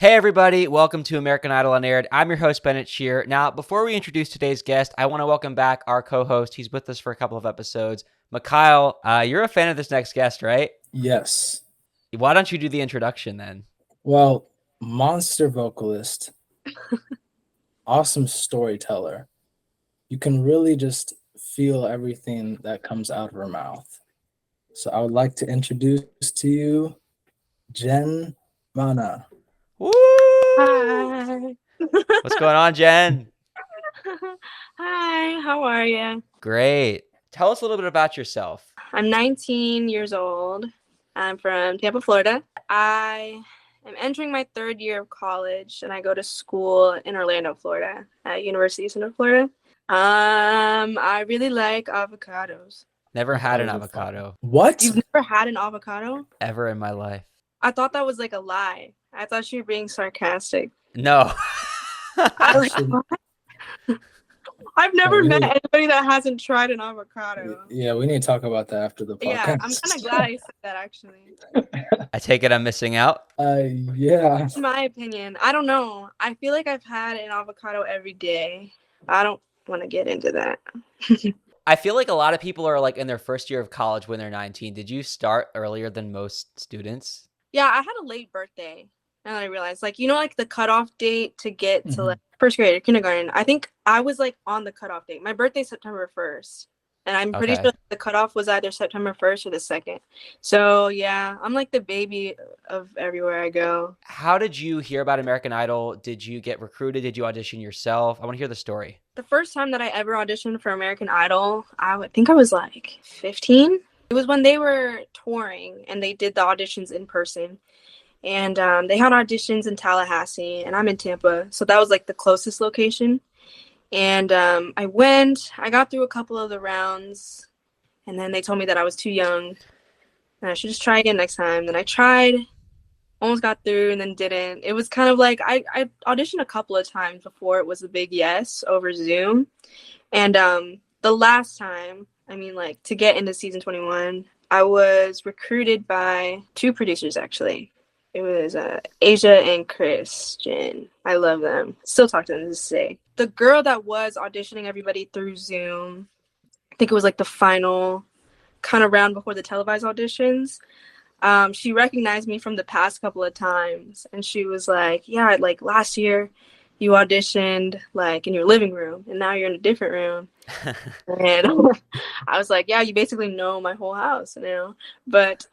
Hey everybody, welcome to American Idol Unaired. I'm your host, Bennett Shear. Now, before we introduce today's guest, I want to welcome back our co-host. He's with us for a couple of episodes. Mikhail, you're a fan of this next guest, right? Yes. Why don't you do the introduction then? Well, monster vocalist, awesome storyteller. You can really just feel everything that comes out of her mouth. So I would like to introduce to you Jen Mana. Woo! Hi. What's going on, Jen? Hi, how are you? Great. Tell us a little bit about yourself. I'm 19 years old. I'm from Tampa, Florida. I am entering my third year of college, and I go to school in Orlando, Florida, at University of Central Florida. I really like avocados. Never had an Avocados are fun. avocado What? You've never had an avocado? ever in my life. I thought that was like a lie. I thought you were being sarcastic. No. I like, Actually, I've never we met need- anybody that hasn't tried an avocado. Yeah, we need to talk about that after the podcast. Yeah, I'm kind of glad I said that actually. I take it I'm missing out. Yeah. In my opinion, I don't know. I feel like I've had an avocado every day. I don't want to get into that. I feel like a lot of people are like in their first year of college when they're 19. Did you start earlier than most students? Yeah, I had a late birthday. Now that I realized, like, like the cutoff date to get to Mhm. like first grade or kindergarten. I think I was like on the cutoff date. My birthday's September 1st. And I'm pretty Okay. sure the cutoff was either September 1st or the 2nd. So yeah, I'm like the baby of everywhere I go. How did you hear about American Idol? Did you get recruited? Did you audition yourself? I want to hear the story. The first time that I ever auditioned for American Idol, I would think I was like 15. It was when they were touring and they did the auditions in person. And they had auditions in Tallahassee, and I'm in Tampa. So that was like the closest location. And I went, I got through a couple of the rounds, and then they told me that I was too young and I should just try again next time. Then I tried, almost got through, and then didn't. It was kind of like I auditioned a couple of times before it was a big yes over Zoom. And the last time, like to get into season 21, I was recruited by two producers actually. It was Asia and Christian. I love them. Still talk to them to this day. The girl that was auditioning everybody through Zoom, I think it was like the final kind of round before the televised auditions. She recognized me from the past couple of times, and she was like, yeah, like last year you auditioned like in your living room, and now you're in a different room. And I was like, yeah, you basically know my whole house, But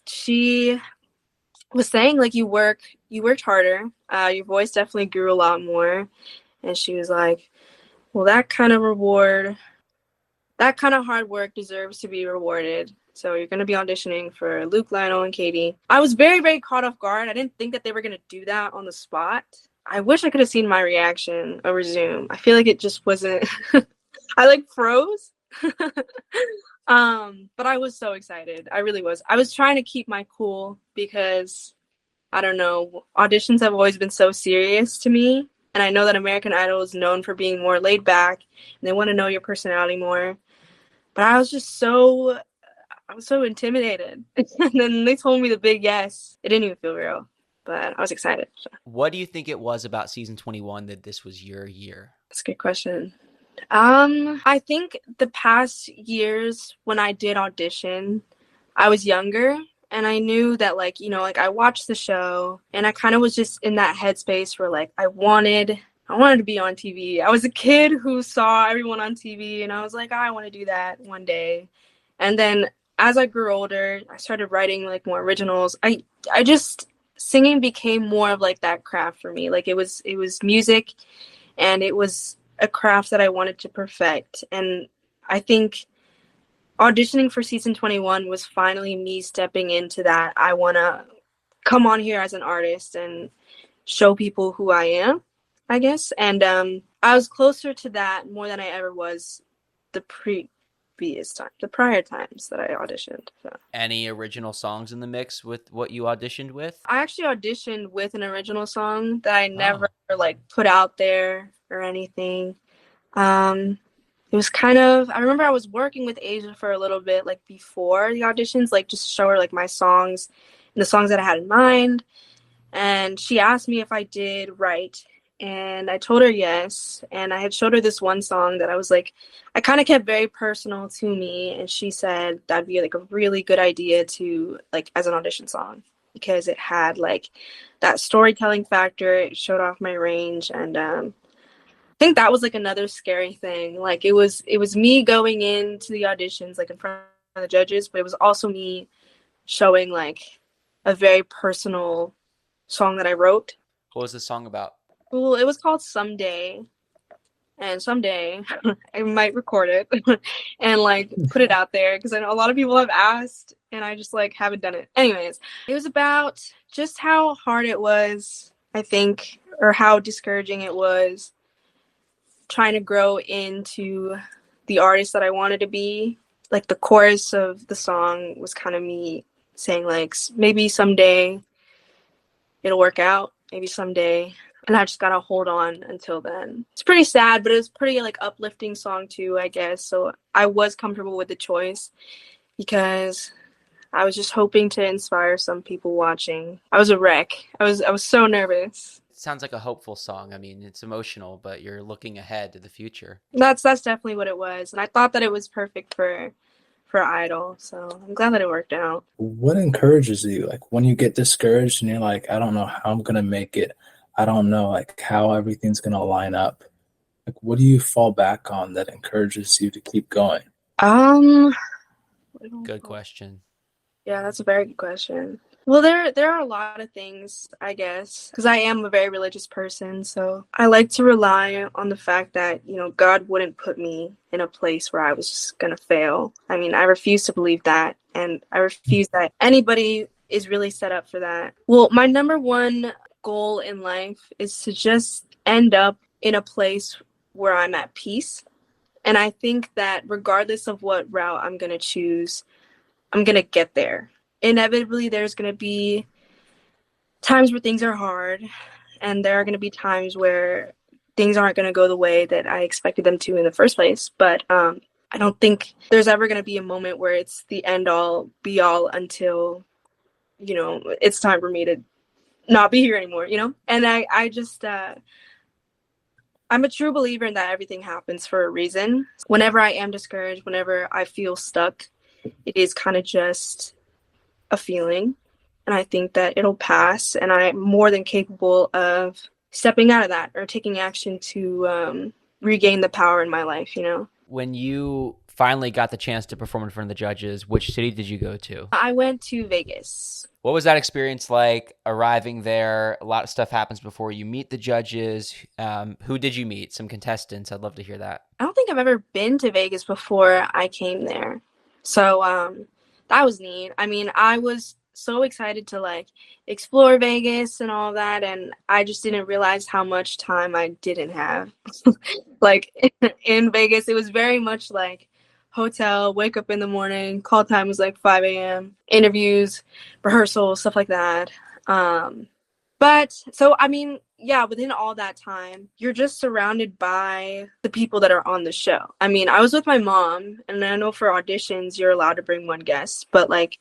she was saying like you worked harder. Your voice definitely grew a lot more. And she was like, well, that kind of hard work deserves to be rewarded. So you're going to be auditioning for Luke, Lionel, and Katy. I was very, very caught off guard. I didn't think that they were going to do that on the spot. I wish I could have seen my reaction over Zoom. I feel like it just wasn't. I like froze. But I was so excited. I really was. I was trying to keep my cool because, I don't know, auditions have always been so serious to me. And I know that American Idol is known for being more laid back and they want to know your personality more. But I was so intimidated. And then they told me the big yes. It didn't even feel real, but I was excited. So. What do you think it was about season 21 that this was your year? That's a good question. I think the past years when I did audition, I was younger and I knew that I watched the show and I kind of was just in that headspace where I wanted to be on TV. I was a kid who saw everyone on TV and I was like, I want to do that one day. And then as I grew older, I started writing more originals. I just singing became more of that craft for me. It was music and it was a craft that I wanted to perfect. And I think auditioning for season 21 was finally me stepping into that. I want to come on here as an artist and show people who I am, I guess. And I was closer to that more than I ever was the prior times that I auditioned. So. Any original songs in the mix with what you auditioned with? I actually auditioned with an original song that I never put out there or anything. It was I remember I was working with Asia for a little bit before the auditions, just show her my songs and the songs that I had in mind. And she asked me if I did write. And I told her yes. And I had showed her this one song that I was like, I kind of kept very personal to me. And she said that'd be like a really good idea to like as an audition song because it had like that storytelling factor. It showed off my range. And I think that was like another scary thing. Like it was me going into the auditions like in front of the judges, but it was also me showing like a very personal song that I wrote. What was the song about? Well, it was called Someday, and someday I might record it and like put it out there because I know a lot of people have asked and I just like haven't done it. Anyways, it was about just how hard it was, I think, or how discouraging it was trying to grow into the artist that I wanted to be. Like the chorus of the song was kind of me saying like maybe someday it'll work out, maybe someday. And I just gotta hold on until then. It's pretty sad, but it's pretty like uplifting song too, I guess. So I was comfortable with the choice because I was just hoping to inspire some people watching. I was a wreck. I was so nervous. It sounds like a hopeful song. I mean, it's emotional, but you're looking ahead to the future. That's definitely what it was. And I thought that it was perfect for Idol. So I'm glad that it worked out. What encourages you? Like when you get discouraged and you're like, I don't know how I'm gonna make it. I don't know like how everything's gonna line up. Like what do you fall back on that encourages you to keep going? Good question. Yeah, that's a very good question. Well, there are a lot of things, I guess, because I am a very religious person. So I like to rely on the fact that, you know, God wouldn't put me in a place where I was just going to fail. I mean, I refuse to believe that. And I refuse that anybody is really set up for that. Well, my number one goal in life is to just end up in a place where I'm at peace. And I think that regardless of what route I'm going to choose, I'm going to get there. Inevitably, there's going to be times where things are hard, and there are going to be times where things aren't going to go the way that I expected them to in the first place. But I don't think there's ever going to be a moment where it's the end all be all until, you know, it's time for me to not be here anymore, you know? And I just, I'm a true believer in that everything happens for a reason. Whenever I am discouraged, whenever I feel stuck, it is kind of just a feeling. And I think that it'll pass. And I'm more than capable of stepping out of that or taking action to regain the power in my life, you know? When you finally got the chance to perform in front of the judges, which city did you go to? I went to Vegas. What was that experience like arriving there? A lot of stuff happens before you meet the judges. Who did you meet? Some contestants. I'd love to hear that. I don't think I've ever been to Vegas before I came there. So that was neat. I mean, I was so excited to like explore Vegas and all that, and I just didn't realize how much time I didn't have. Like in Vegas, it was very much like hotel, wake up in the morning, call time was like 5 a.m., interviews, rehearsals, stuff like that. But so, I mean, yeah, within all that time, you're just surrounded by the people that are on the show. I mean, I was with my mom, and I know for auditions, you're allowed to bring one guest. But, like,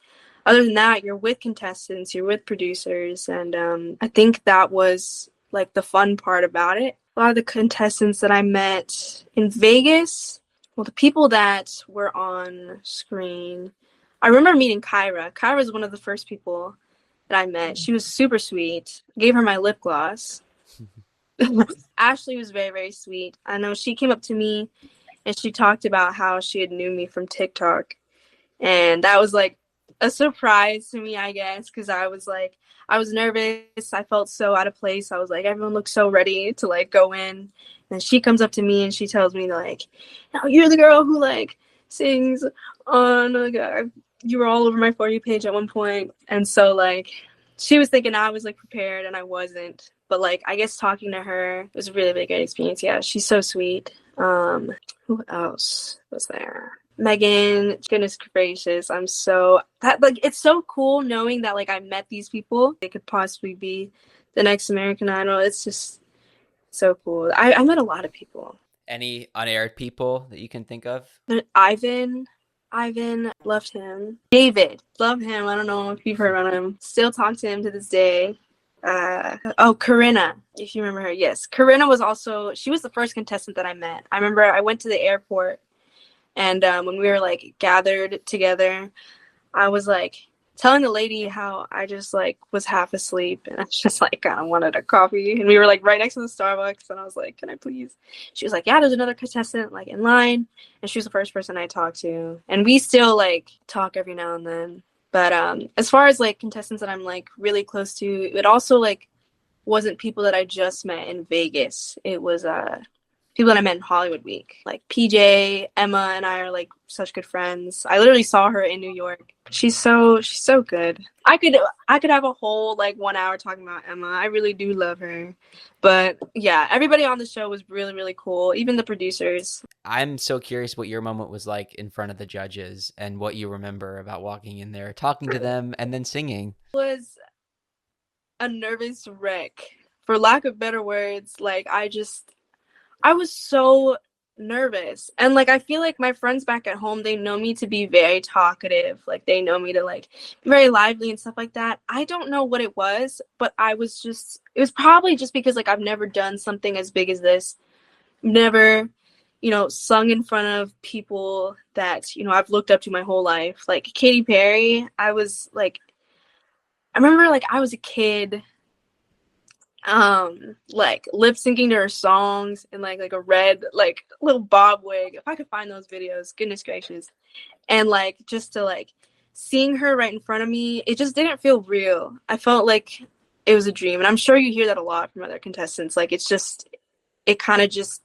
other than that, you're with contestants, you're with producers. And I think that was, like, the fun part about it. A lot of the contestants that I met in Vegas, well, the people that were on screen, I remember meeting Kyra. Kyra was one of the first people that I met. She was super sweet. I gave her my lip gloss. Ashley was very, very sweet. I know she came up to me and she talked about how she had knew me from TikTok. And that was like a surprise to me, I guess, because I was nervous. I felt so out of place. I was like, everyone looked so ready to like go in. And she comes up to me and she tells me like, "No, you're the girl who like sings on you were all over my For You page at one point." And so like she was thinking I was like prepared and I wasn't. But like I guess talking to her was a really, really great experience. Yeah, she's so sweet. Who else was there? Megan, goodness gracious, it's so cool knowing that like I met these people. They could possibly be the next American Idol. It's just so cool. I met a lot of people. Any unaired people that you can think of? Ivan, loved him. David, love him. I don't know if you've heard about him. Still talk to him to this day. Corinna, if you remember her. Yes, Corinna was also, she was the first contestant that I met. I remember I went to the airport, and when we were like gathered together, I was like telling the lady how I just like was half asleep, and I just like kind of wanted a coffee, and we were like right next to the Starbucks, and I was like, can I please? She was like, yeah, there's another contestant like in line, and she was the first person I talked to, and we still like talk every now and then. But as far as like contestants that I'm like really close to, it also like wasn't people that I just met in Vegas. It was people that I met in Hollywood Week. Like PJ, Emma, and I are like such good friends. I literally saw her in New York. She's so good. I could have a whole like 1 hour talking about Emma. I really do love her. But yeah, everybody on the show was really, really cool. Even the producers. I'm so curious what your moment was like in front of the judges and what you remember about walking in there, talking to them, and then singing. It was a nervous wreck, for lack of better words. Like I was so nervous, and like I feel like my friends back at home, they know me to be very talkative, like they know me to like be very lively and stuff like that. I don't know what it was, but it was probably just because like I've never done something as big as this, never sung in front of people that I've looked up to my whole life, like Katy Perry. I remember like I was a kid like lip syncing to her songs in like a red like little bob wig. If I could find those videos, goodness gracious. And like just to like seeing her right in front of me, it just didn't feel real. I felt like it was a dream, and I'm sure you hear that a lot from other contestants. Like it kind of just,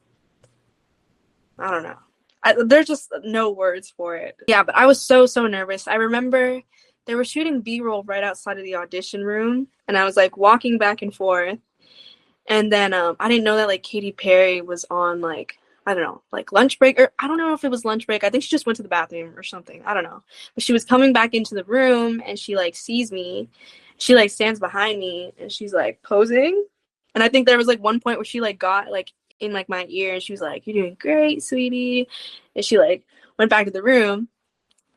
I don't know, there's just no words for it. Yeah, but I was so nervous. I remember they were shooting B-roll right outside of the audition room, and I was like walking back and forth. And then I didn't know that like Katy Perry was on like, I don't know, like lunch break, or I don't know if it was lunch break. I think she just went to the bathroom or something. I don't know. But she was coming back into the room, and she like sees me. She like stands behind me, and she's like posing. And I think there was like one point where she like got like in like my ear, and she was like, "You're doing great, sweetie." And she like went back to the room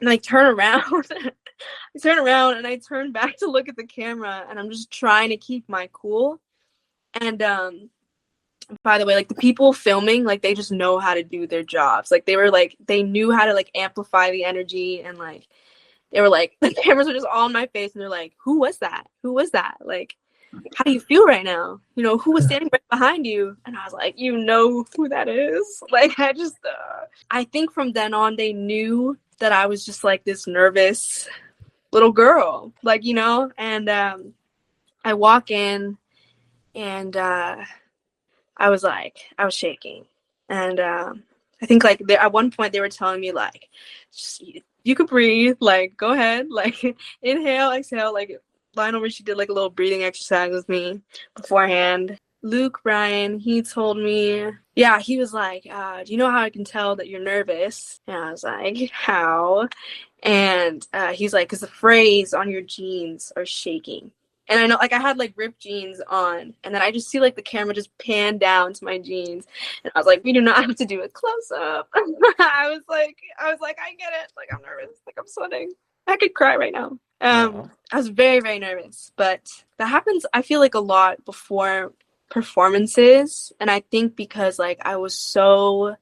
and like turn around. I turn around and I turn back to look at the camera, and I'm just trying to keep my cool. And by the way, like the people filming, like they just know how to do their jobs. Like they knew how to like amplify the energy, and like they were like, the cameras were just all in my face, and they're like, who was that? Like, how do you feel right now? Who was standing right behind you? And I was like, you know who that is? Like, I think from then on, they knew that I was just like this nervous little girl, like, and I walk in, and I was shaking. And I think like at one point they were telling me like, you could breathe, like go ahead, like inhale, exhale. Like Lionel Richie did like a little breathing exercise with me beforehand. Luke Bryan, he told me, yeah, he was like, do you know how I can tell that you're nervous? And I was like, how? And he's like, because the phrase on your jeans are shaking. And I know, like, I had, like, ripped jeans on, and then I just see, like, the camera just pan down to my jeans, and I was like, we do not have to do a close-up. I was like, I get it. Like, I'm nervous. Like, I'm sweating. I could cry right now. I was very, very nervous, but that happens, I feel like, a lot before performances, and I think because, like, I was so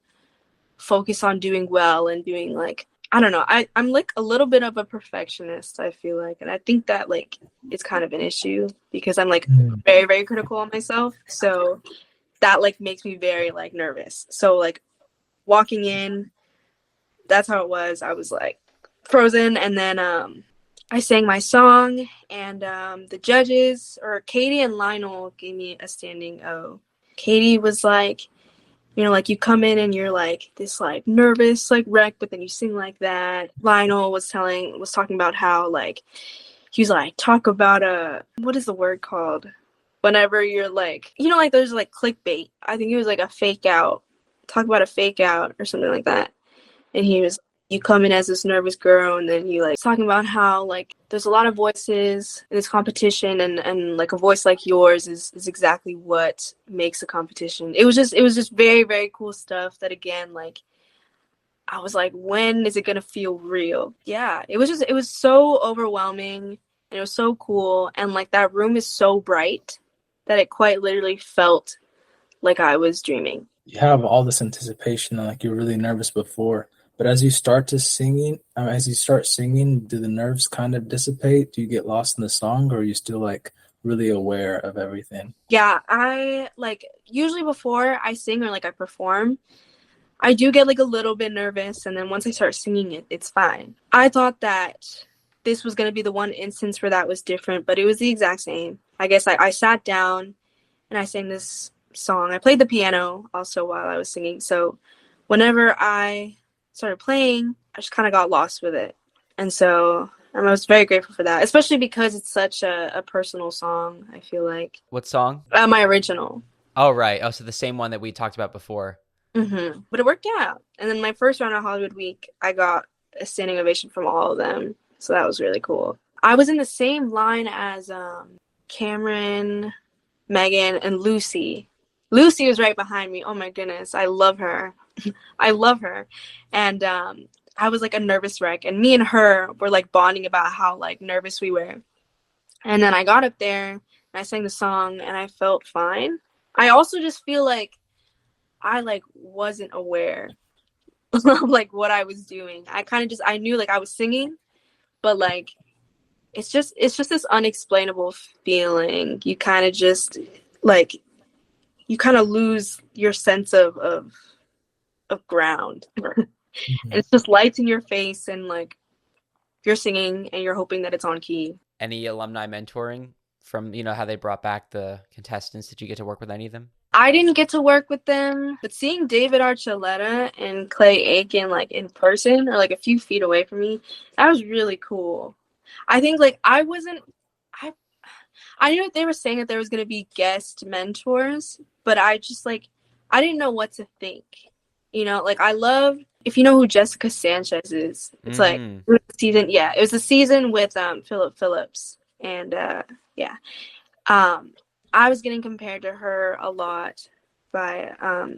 focused on doing well and doing, like, I don't know. I'm like a little bit of a perfectionist, I feel like. And I think that like it's kind of an issue because I'm like very, very critical on myself. So that like makes me very like nervous. So like walking in, that's how it was. I was like frozen. And then I sang my song, and the judges, or Katy and Lionel, gave me a standing O. Katy was like, like you come in and you're like this like nervous like wreck, but then you sing like that. Lionel was talking about how like he was like, talk about what is the word called whenever you're like, like there's like clickbait. I think it was like a fake out. Talk about a fake out or something like that. And he was, you come in as this nervous girl, and then you like talking about how like there's a lot of voices in this competition, and like a voice like yours is exactly what makes a competition. It was just very, very cool stuff that, again, like I was like, when is it gonna feel real? Yeah, it was so overwhelming. and it was so cool. And like that room is so bright that it quite literally felt like I was dreaming. You have all this anticipation and like you're really nervous before, but as you start singing, do the nerves kind of dissipate? Do you get lost in the song, or are you still like really aware of everything? Yeah, I like usually before I sing or like I perform, I do get like a little bit nervous, and then once I start singing it, it's fine. I thought that this was going to be the one instance where that was different, but it was the exact same. I guess I sat down and I sang this song. I played the piano also while I was singing, so whenever I started playing, I just kind of got lost with it. And so I was very grateful for that, especially because it's such a personal song, I feel like. What song? My original. Oh, right. Oh, so the same one that we talked about before. Mm-hmm. But it worked out. And then my first round of Hollywood Week, I got a standing ovation from all of them. So that was really cool. I was in the same line as Cameron, Megan, and Lucy. Lucy was right behind me. Oh my goodness. I love her. I love her. And I was like a nervous wreck. And me and her were like bonding about how like nervous we were. And then I got up there and I sang the song and I felt fine. I also just feel like I like wasn't aware of like what I was doing. I knew like I was singing, but like it's just this unexplainable feeling. You kind of just like you kind of lose your sense of ground. And it's just lights in your face and like you're singing and you're hoping that it's on key. Any alumni mentoring from, how they brought back the contestants? Did you get to work with any of them? I didn't get to work with them, but seeing David Archuleta and Clay Aiken like in person or like a few feet away from me, that was really cool. I think like I knew that they were saying that there was going to be guest mentors, but I just like, I didn't know what to think. Like I love, if you know who Jessica Sanchez is, it's like it was the season with Philip Phillips. And I was getting compared to her a lot by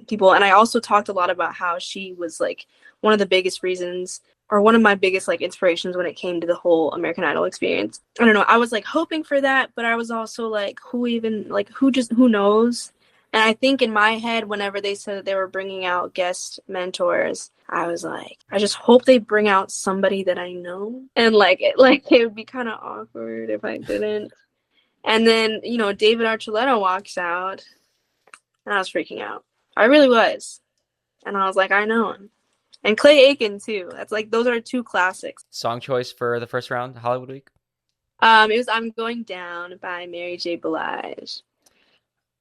people. And I also talked a lot about how she was like one of the biggest reasons or one of my biggest like inspirations when it came to the whole American Idol experience. I don't know. I was like hoping for that, but I was also like, who knows? And I think in my head, whenever they said that they were bringing out guest mentors, I was like, I just hope they bring out somebody that I know. And like it would be kind of awkward if I didn't. And then, David Archuleta walks out and I was freaking out. I really was. And I was like, I know him. And Clay Aiken too. That's like, those are two classics. Song choice for the first round, Hollywood Week? It was I'm Going Down by Mary J. Blige.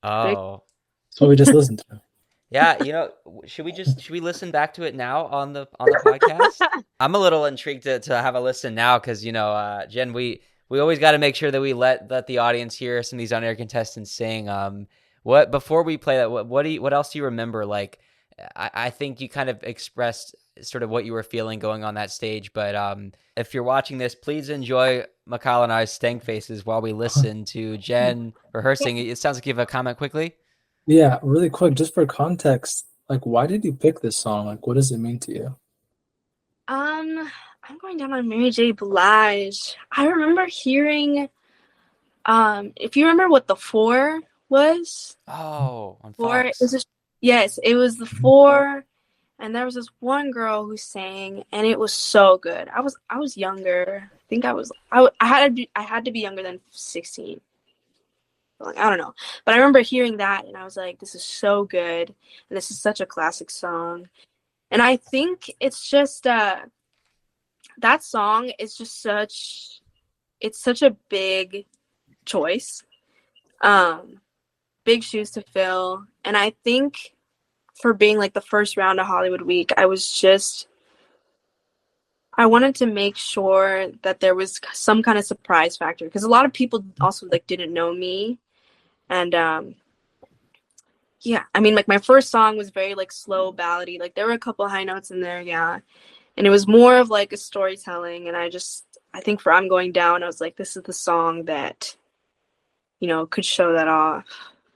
Oh. So we just listened to. Yeah, should we listen back to it now on the podcast? I'm a little intrigued to have a listen now because, Jen, we always got to make sure that we let the audience hear some of these unaired contestants sing. Before we play that, what else do you remember? Like, I think you kind of expressed sort of what you were feeling going on that stage. But if you're watching this, please enjoy Mikhail and I's stank faces while we listen to Jen rehearsing. It sounds like you have a comment quickly. Yeah, really quick, just for context, like why did you pick this song? Like what does it mean to you? I'm Going Down on Mary J. Blige. I remember hearing if you remember what the Four was. Oh, on Four Fox. Yes, it was the Four, and there was this one girl who sang, and it was so good. I was younger. I think I had to be younger than 16. Like, I don't know, but I remember hearing that, and I was like, "This is so good, and this is such a classic song." And I think it's just that song is just such a big choice, big shoes to fill, and I think for being like the first round of Hollywood Week, I wanted to make sure that there was some kind of surprise factor because a lot of people also like didn't know me. And I mean, like my first song was very like slow ballady. Like there were a couple high notes in there, yeah. And it was more of like a storytelling. And I think for I'm Going Down, I was like, this is the song that, could show that off.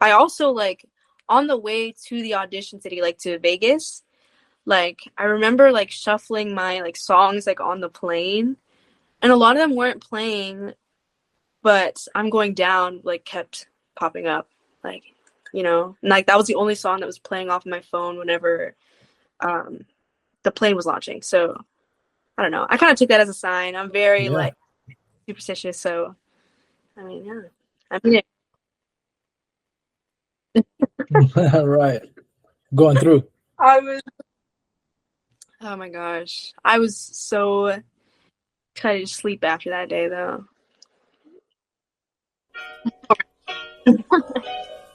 I also like on the way to the audition city, like to Vegas, like I remember like shuffling my like songs like on the plane, and a lot of them weren't playing but I'm Going Down like kept popping up, like, you know, and like that was the only song that was playing off of my phone whenever the plane was launching. So I don't know. I kind of took that as a sign. I'm very Yeah. like superstitious, so I mean, yeah. I mean, Right. Going through. I was. Oh my gosh, I was so trying to sleep after that day, though.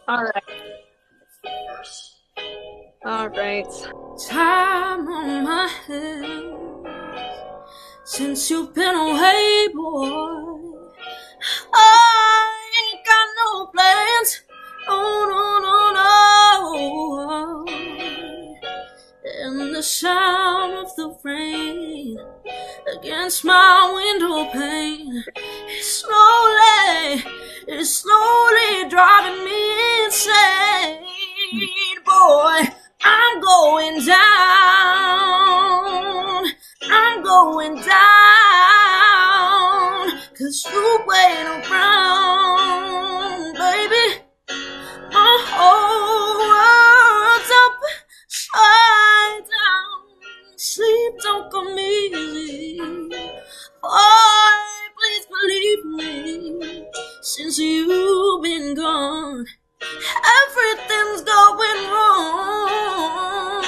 All right. All right. Time on my hands since you've been away, boy. I ain't got no plans. Oh, no, no, no. And the sound of the rain against my window pane is slowly driving me insane. Boy, I'm going down. I'm going down. 'Cause you wait around, baby. My whole world's upside down. Sleep don't come easy. Boy, please believe me. Since you've been gone, everything's going wrong.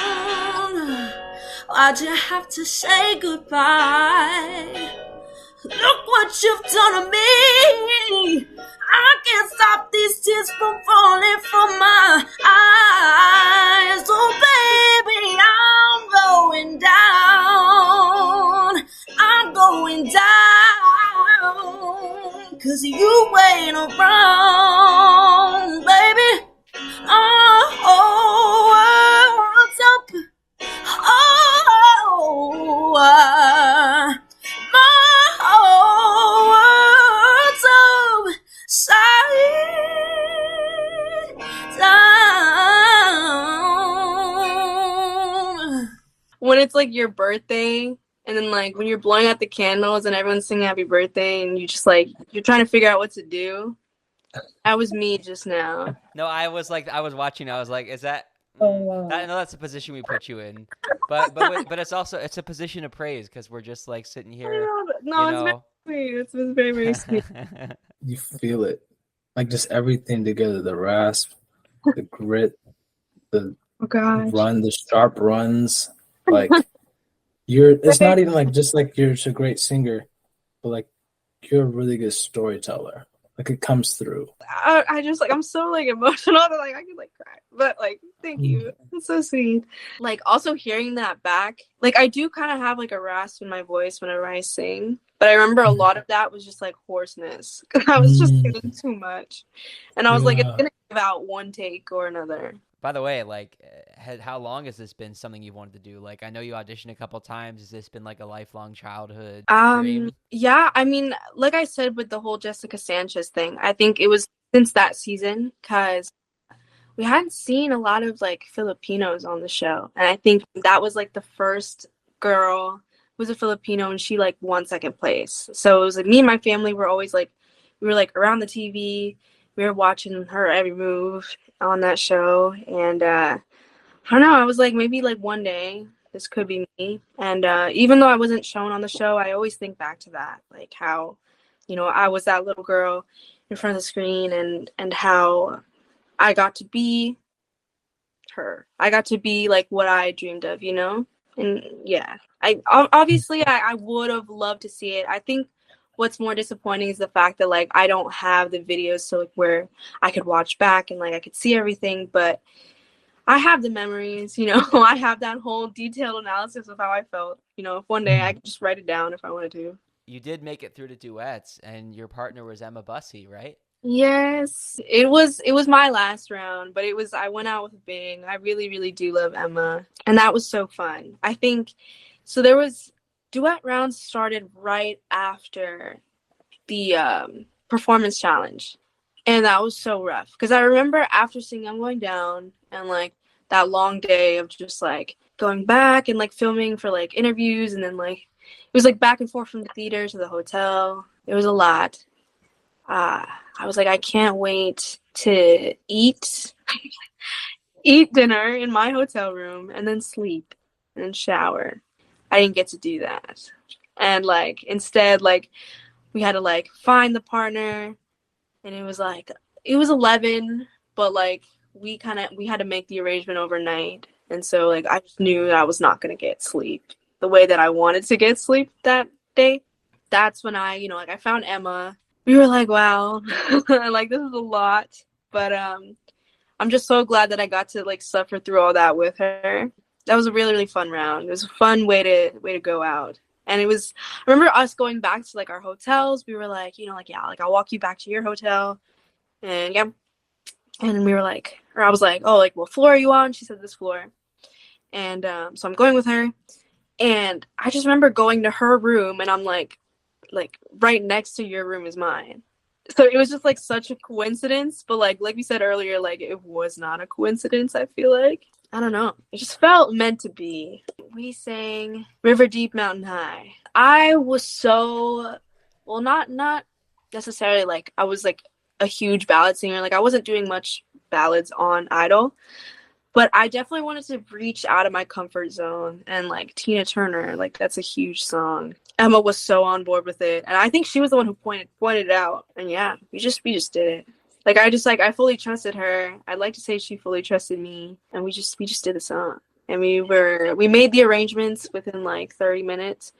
Why'd you have to say goodbye? Look what you've done to me. I can't stop these tears from falling from my eyes. Oh, baby, I'm going down. I'm going down. 'Cause you ain't around, baby. Oh, what's up? Oh, my whole world's upside down. When it's like your birthday, and then like when you're blowing out the candles and everyone's singing happy birthday, and you just like you're trying to figure out what to do. That was me just now. No, I was watching. I was like, is that? Oh, I know that's a position we put you in, but it's also it's a position of praise because we're just like sitting here. No, You it's very sweet. It's very, very sweet. you feel it. Like just everything together. The rasp, the grit, the Oh gosh. the sharp runs. Like it's not even like just like you're just a great singer, but like you're a really good storyteller. Like it comes through. I just like I'm so like emotional that like I could like cry. But like thank you. It's so sweet. Like also hearing that back, like I do kind of have like a rasp in my voice whenever I sing. But I remember a lot of that was just like hoarseness. I was just singing too much. And I was like, it's gonna give out one take or another. By the way, like, how long has this been something you wanted to do? Like, I know you auditioned a couple times. Has this been like a lifelong childhood dream? Yeah, I mean, like I said with the whole Jessica Sanchez thing, I think it was since that season because we hadn't seen a lot of like Filipinos on the show. And I think that was like the first girl who was a Filipino and she like won second place. So it was like me and my family were always like, we were like around the TV. We were watching her every move on that show. And I don't know, I was like, maybe like one day this could be me. And even though I wasn't shown on the show, I always think back to that, like how, you know, I was that little girl in front of the screen and how I got to be her. I got to be like what I dreamed of, you know? And yeah, I would have loved to see it. I think what's more disappointing is the fact that like I don't have the videos so like where I could watch back and like I could see everything, but I have the memories, you know. I have that whole detailed analysis of how I felt. You know, if one day I could just write it down if I wanted to. You did make it through to duets, and your partner was Emma Busse, right? Yes, it was my last round, but I went out with Bing. I really, really do love Emma, and that was so fun. I think so. There was duet rounds started right after the performance challenge, and that was so rough because I remember after singing I'm Going Down and like that long day of just like going back and like filming for like interviews, and then like it was like back and forth from the theater to the hotel. It was a lot. I was like, I can't wait to eat dinner in my hotel room and then sleep and then shower. I didn't get to do that. And like instead, like we had to like find the partner, and it was 11, but like we had to make the arrangement overnight. And so like I just knew I was not gonna get sleep the way that I wanted to get sleep that day. That's when I found Emma. We were like, wow, like this is a lot. But I'm just so glad that I got to like suffer through all that with her. That was a really, really fun round. It was a fun way to go out. And I remember us going back to like our hotels. We were like, yeah, like I'll walk you back to your hotel. And yeah. And we were like, or I was like, oh, like, what floor are you on? She said this floor. And so I'm going with her. And I just remember going to her room, and I'm like right next to your room is mine. So it was just like such a coincidence. But like we said earlier, like it was not a coincidence, I feel like. I don't know. It just felt meant to be. We sang River Deep, Mountain High. I was so, well, not necessarily like I was like a huge ballad singer. Like I wasn't doing much ballads on Idol, but I definitely wanted to reach out of my comfort zone. And like Tina Turner, like that's a huge song. Emma was so on board with it, and I think she was the one who pointed it out. And yeah, we just did it. Like I fully trusted her. I'd like to say she fully trusted me, and we just did the song. And we made the arrangements within like 30 minutes.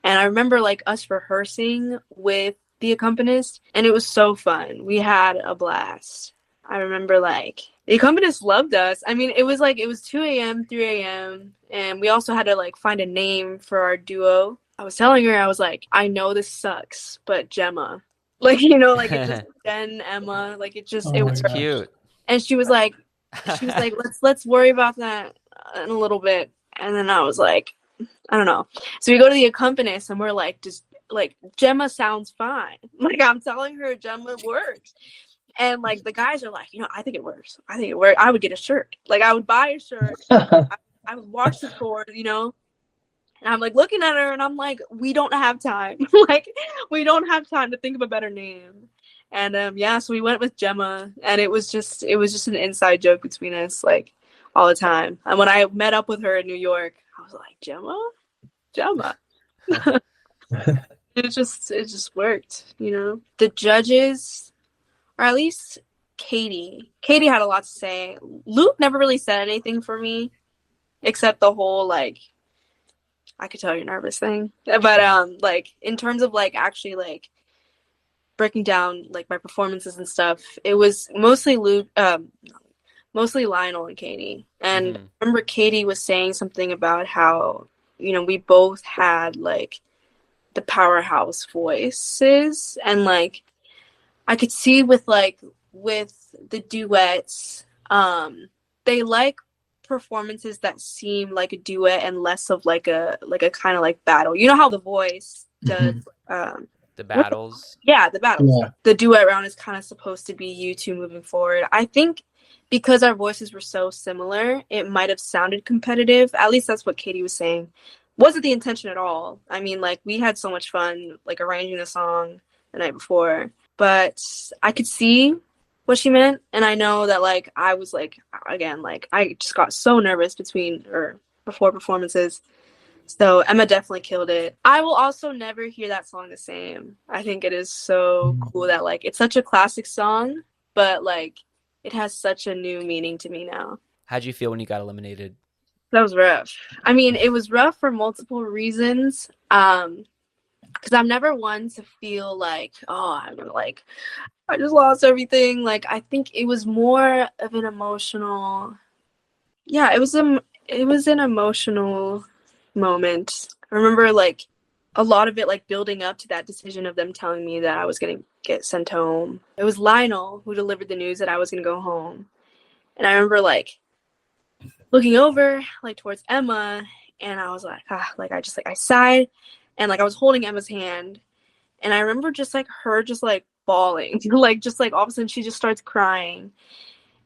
And I remember like us rehearsing with the accompanist, and it was so fun. We had a blast. I remember like the accompanist loved us. I mean, it was 2 a.m., 3 a.m., and we also had to like find a name for our duo. I was telling her, I was like, I know this sucks, but Gemma. Like, like it just Jen, Emma, like it just, it was cute. And she was like, let's worry about that in a little bit. And then I was like, I don't know. So we go to the accompanist, and we're like, just like Gemma sounds fine. Like I'm telling her Gemma works. And like the guys are like, I think it works. I would get a shirt. Like I would buy a shirt. I would watch the tour, And I'm like looking at her, and I'm like, we don't have time. Like we don't have time to think of a better name. And so we went with Gemma, and it was just an inside joke between us like all the time. And when I met up with her in New York, I was like, Gemma. It just worked, The judges, or at least Katy had a lot to say. Luke never really said anything for me, except the whole like, I could tell you're nervous thing. But like in terms of like actually like breaking down like my performances and stuff, it was mostly mostly Lionel and Katy. And I remember Katy was saying something about how, we both had like the powerhouse voices, and like I could see with the duets, they like performances that seem like a duet and less of like a kind of like battle. You know how The Voice does the battles? The battles. Yeah. The duet round is kind of supposed to be you two moving forward. I think because our voices were so similar, it might have sounded competitive. At least that's what Katy was saying. Wasn't the intention at all. I mean, like we had so much fun like arranging the song the night before, but I could see what she meant. And I know that like I was like, again, like I just got so nervous before performances. So Emma definitely killed it. I will also never hear that song the same. I think it is so cool that like it's such a classic song, but like it has such a new meaning to me now. How'd you feel when you got eliminated? That was rough. I mean, it was rough for multiple reasons. Because I'm never one to feel like, oh, I just lost everything. Like, I think it was more of an emotional. Yeah, it was an emotional moment. I remember like a lot of it like building up to that decision of them telling me that I was gonna get sent home. It was Lionel who delivered the news that I was gonna go home, and I remember like looking over like towards Emma, and I was like, I sighed, and like I was holding Emma's hand, and I remember just like her just like bawling, like just like all of a sudden she just starts crying,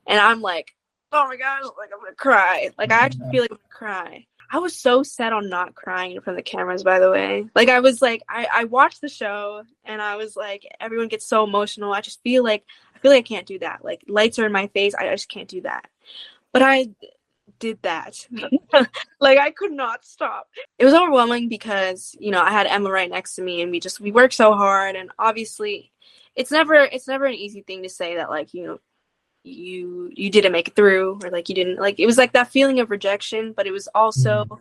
and I'm like, oh my gosh, like I'm gonna cry. Like I actually feel like I'm gonna cry. I was so set on not crying in front of the cameras, by the way. Like, I was like, I watched the show and I was like, everyone gets so emotional. I feel like I can't do that. Like, lights are in my face. I just can't do that. But I did that. Like, I could not stop. It was overwhelming because, you know, I had Emma right next to me and we worked so hard. And obviously it's never an easy thing to say that, like, you know, you didn't make it through, or like you didn't, like, it was like that feeling of rejection, but it was also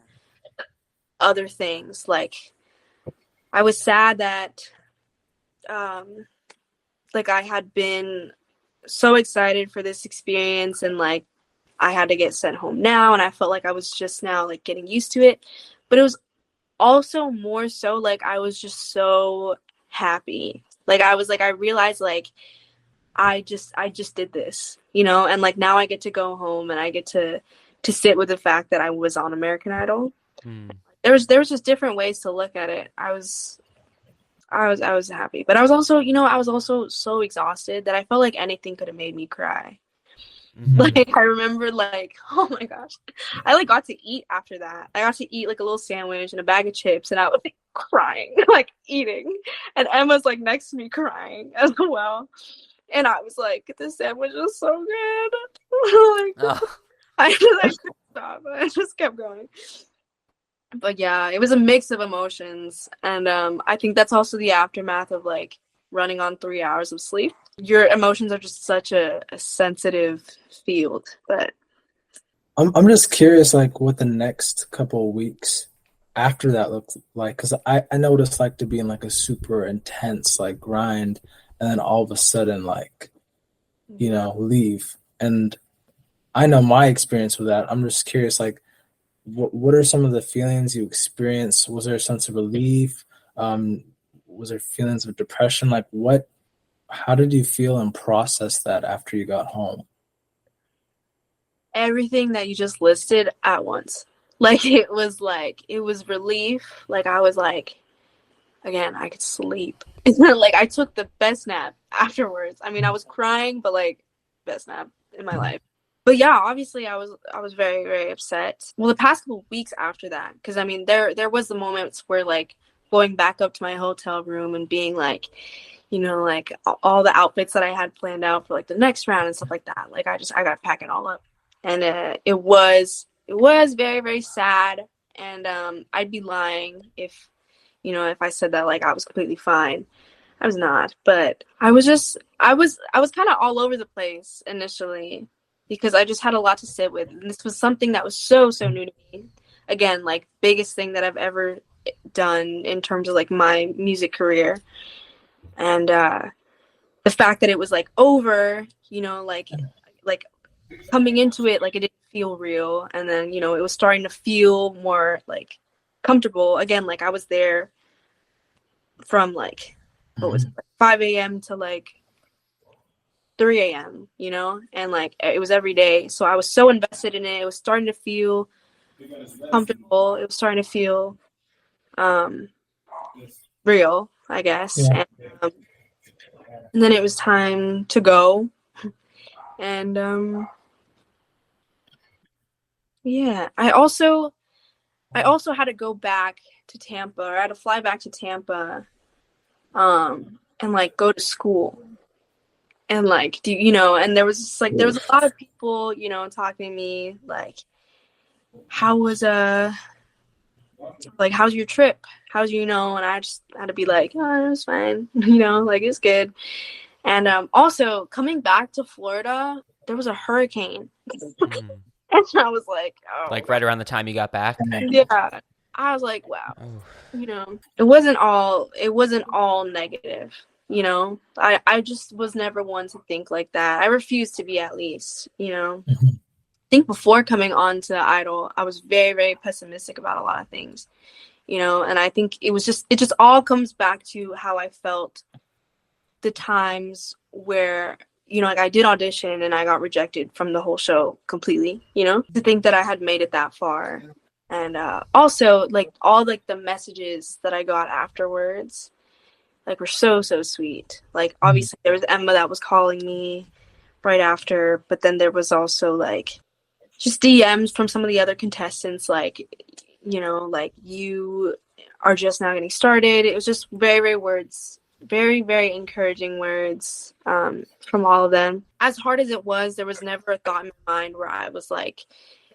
other things. Like, I was sad that like I had been so excited for this experience, and like I had to get sent home now, and I felt like I was just now like getting used to it. But it was also more so like I was just so happy. Like, I was like, I realized like I just did this, you know, and like now I get to go home and I get to sit with the fact that I was on American Idol. There was just different ways to look at it. I was happy, but I was also, you know, I was also so exhausted that I felt like anything could have made me cry. Like, I remember, like, oh my gosh, I like got to eat after that. I got to eat like a little sandwich and a bag of chips, and I was like crying, like eating, and Emma's like next to me crying as well. And I was like, this sandwich is so good. Like, I couldn't stop. I just kept going. But yeah, it was a mix of emotions. And I think that's also the aftermath of like running on 3 hours of sleep. Your emotions are just such a sensitive field. But I'm just curious, like, what the next couple of weeks after that looked like, because I know what it's like to be in like a super intense like grind, and then all of a sudden, like, you know, leave. And I know my experience with that. I'm just curious, like, what are some of the feelings you experienced? Was there a sense of relief? Was there feelings of depression? Like, how did you feel and process that after you got home? everything that you just listed at once. Like, it was relief. Like, I was like, again, I could sleep. Like, I took the best nap afterwards. I mean, I was crying, but like, best nap in my life. But yeah, obviously I was very, very upset. Well, the past couple weeks after that, because I mean, there was the moments where like going back up to my hotel room and being like, you know, like all the outfits that I had planned out for like the next round and stuff like that. Like, I got to pack it all up, and it was very, very sad. And I'd be lying if, you know, if I said that like I was completely fine. I was not, but I was kind of all over the place initially, because I just had a lot to sit with. And this was something that was so new to me. Again, like, biggest thing that I've ever done in terms of like my music career. And the fact that it was like over, you know, like coming into it, like, it didn't feel real. And then, you know, it was starting to feel more like comfortable again. Like, I was there from like, what was it, like 5 a.m. to like 3 a.m., you know, and like it was every day. So I was so invested in it. It was starting to feel comfortable. It was starting to feel real, I guess. Yeah. And then it was time to go. And yeah, I also had to go back to Tampa, or I had to fly back to Tampa and like go to school. And like, you know, and there was just, like, there was a lot of people, you know, talking to me like, how's your trip? How's, you know? And I just had to be like, oh, it was fine. You know, like, it's good. And also coming back to Florida, there was a hurricane. And I was like, oh. Like right around the time you got back? Yeah. I was like, wow. You know, it wasn't all negative. You know, I just was never one to think like that. I refused to be, at least, you know. I think before coming on to Idol, I was very, very pessimistic about a lot of things, you know, and I think it just all comes back to how I felt the times where, you know, like, I did audition and I got rejected from the whole show completely, you know, to think that I had made it that far. And also, like, all like the messages that I got afterwards, like, were so sweet. Like, obviously there was Emma that was calling me right after, but then there was also like just DMs from some of the other contestants, like, you know, like, you are just now getting started. It was just very, very encouraging words from all of them. As hard as it was, there was never a thought in my mind where I was like,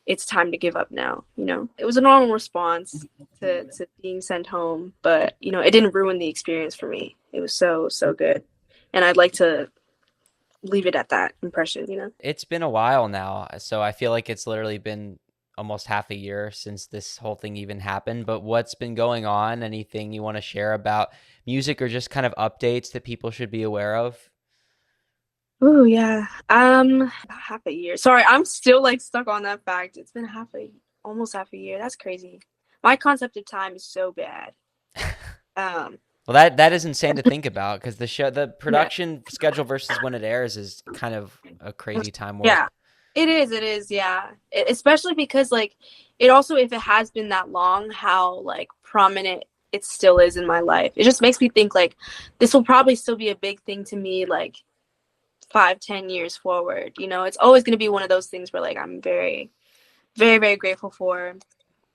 it's time to give up now. You know, it was a normal response to being sent home, but, you know, it didn't ruin the experience for me. It was so, so good. And I'd like to leave it at that impression, you know? It's been a while now, so I feel like it's literally been almost half a year since this whole thing even happened. But what's been going on? Anything you want to share about music or just kind of updates that people should be aware of? Oh yeah. Half a year. Sorry, I'm still like stuck on that fact. It's been almost half a year. That's crazy. My concept of time is so bad. Well, that is insane to think about, because the production schedule versus when it airs is kind of a crazy time warp. Yeah, it is. Yeah, especially because like it also, if it has been that long, how like prominent it still is in my life. It just makes me think like this will probably still be a big thing to me like 5-10 years forward. You know, it's always going to be one of those things where like I'm very, very, very grateful for.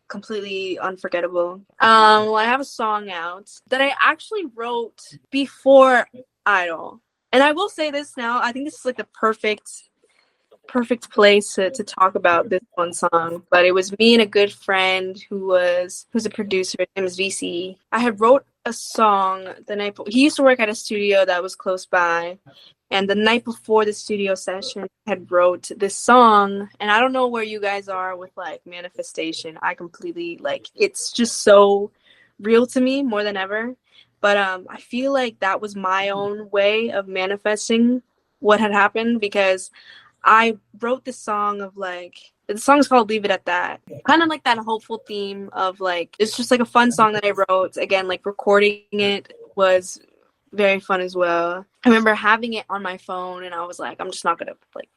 Completely unforgettable. Well, I have a song out that I actually wrote before Idol. And I will say this now, I think this is like the perfect place to talk about this one song. But it was me and a good friend who's a producer. His name is VC. I had wrote a song the night before. He used to work at a studio that was close by. And the night before the studio session, I had wrote this song. And I don't know where you guys are with like manifestation. I completely like, it's just so real to me more than ever. But I feel like that was my own way of manifesting what had happened, because I wrote this song of like, the song's called Leave It At That. Kind of like that hopeful theme of like, it's just like a fun song that I wrote. Again, like recording it was very fun as well. I remember having it on my phone and I was like, I'm just not gonna like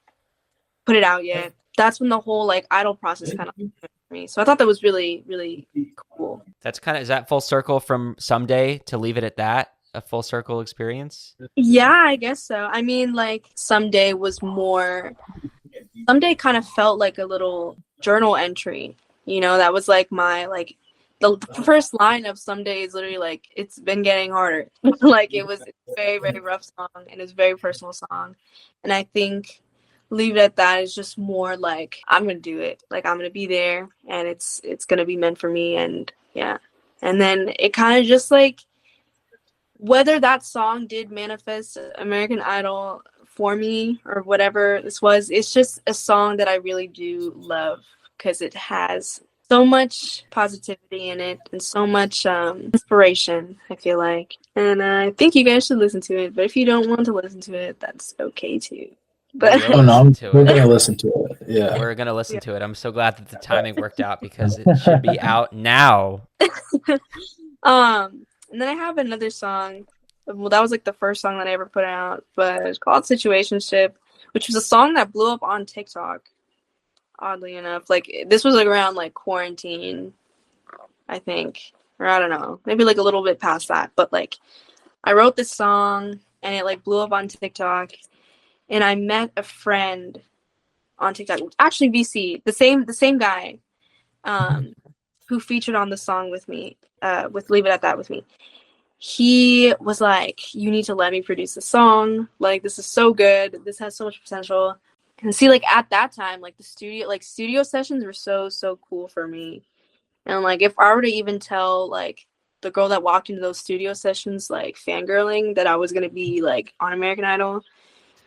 put it out yet. That's when the whole like Idol process kind of for me. So I thought that was really, really cool. That's is that full circle from Someday to Leave It At That? A full circle experience? Yeah, I guess so. I mean, like Someday kind of felt like a little journal entry. You know, that was like my like the first line of Someday is literally like, it's been getting harder. Like it was a very, very rough song, and it's a very personal song. And I think Leave It At That is just more like, I'm gonna do it. Like I'm gonna be there, and it's gonna be meant for me. And yeah. And then it kind of just like, whether that song did manifest American Idol for me or whatever this was, it's just a song that I really do love, because it has so much positivity in it and so much inspiration, I feel like. And I think you guys should listen to it. But if you don't want to listen to it, that's okay too. But we're gonna listen to it. Yeah, we're gonna listen to it. I'm so glad that the timing worked out, because it should be out now. And then I have another song. Well, that was like the first song that I ever put out, but it's called Situationship, which was a song that blew up on TikTok. Oddly enough, like this was like around like quarantine, I think, or I don't know, maybe like a little bit past that. But like, I wrote this song and it like blew up on TikTok, and I met a friend on TikTok, actually VC, the same guy, who featured on the song with me, with Leave It At That with me. He was like, you need to let me produce the song. Like, this is so good. This has so much potential. And see, like at that time, like the studio sessions were so cool for me. And like, if I were to even tell like the girl that walked into those studio sessions, like fangirling, that I was going to be like on American Idol,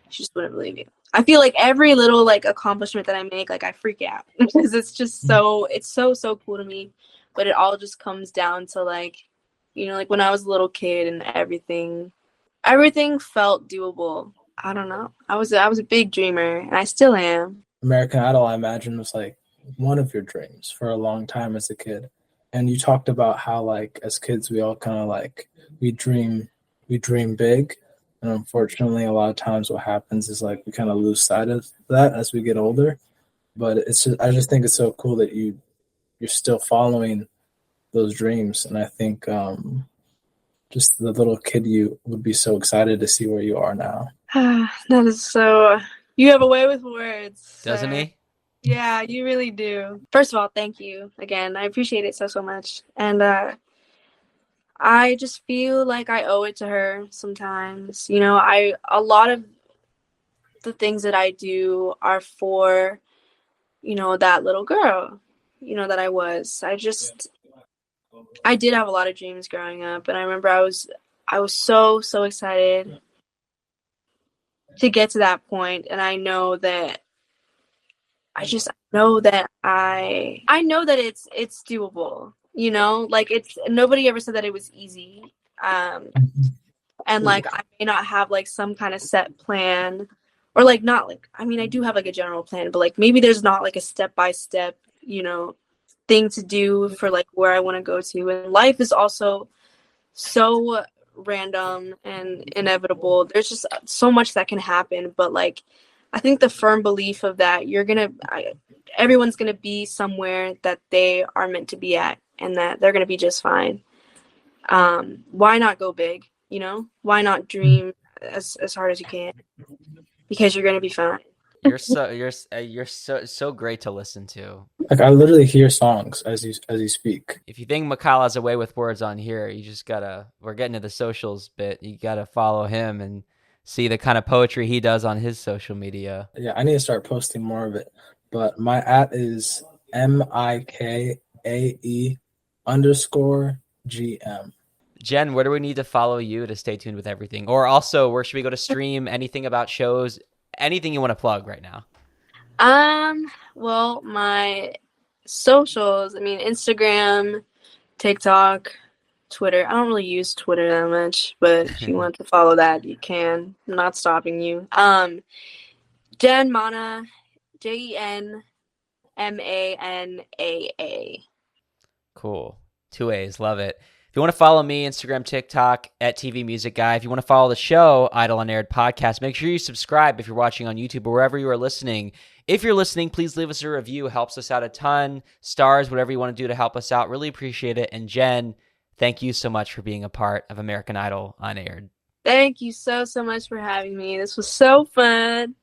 she just wouldn't believe you. I feel like every little like accomplishment that I make, like I freak out because it's just it's so cool to me. But it all just comes down to like, you know, like when I was a little kid and everything felt doable. I don't know. I was a big dreamer, and I still am. American Idol, I imagine, was like one of your dreams for a long time as a kid. And you talked about how like as kids we all kind of like we dream big, and unfortunately a lot of times what happens is like we kind of lose sight of that as we get older. But I just think it's so cool that you're still following those dreams, and I think just the little kid you would be so excited to see where you are now. That is so. You have a way with words, doesn't he? Yeah, you really do. First of all, thank you again. I appreciate it so much. And I just feel like I owe it to her sometimes. You know, a lot of the things that I do are for, you know, that little girl, you know, that I was. I did have a lot of dreams growing up, and I remember I was so excited to get to that point, and I know that I just know that I know that it's doable, you know? Like it's nobody ever said that it was easy. Um and like I may not have like some kind of set plan or like not like I mean I do have like a general plan, but like maybe there's not like a step by step, you know, thing to do for like where I want to go to. And life is also so random and inevitable. There's just so much that can happen, but like I think the firm belief of that everyone's gonna be somewhere that they are meant to be at, and that they're gonna be just fine. Why not go big? You know, why not dream as hard as you can? Because you're gonna be fine. You're so great to listen to. Like I literally hear songs as you speak. If you think Mikhail has a way with words on here, you just gotta. We're getting to the socials bit. You gotta follow him and see the kind of poetry he does on his social media. Yeah, I need to start posting more of it. But my @ is MIKAE_GM. Jen, where do we need to follow you to stay tuned with everything? Or also, where should we go to stream? Anything about shows? Anything you want to plug right now? Well, my socials, I mean, Instagram, TikTok, Twitter. I don't really use Twitter that much, but if you want to follow that, you can. I'm not stopping you. Jen Mana, JenManaa. Cool. 2 A's. Love it. If you want to follow me, Instagram, TikTok, @TV Music Guy. If you want to follow the show, Idle Unaired Podcast, make sure you subscribe if you're watching on YouTube or wherever you are listening. If you're listening, please leave us a review. Helps us out a ton. Stars, whatever you want to do to help us out. Really appreciate it. And Jen, thank you so much for being a part of American Idol Unaired. Thank you so much for having me. This was so fun.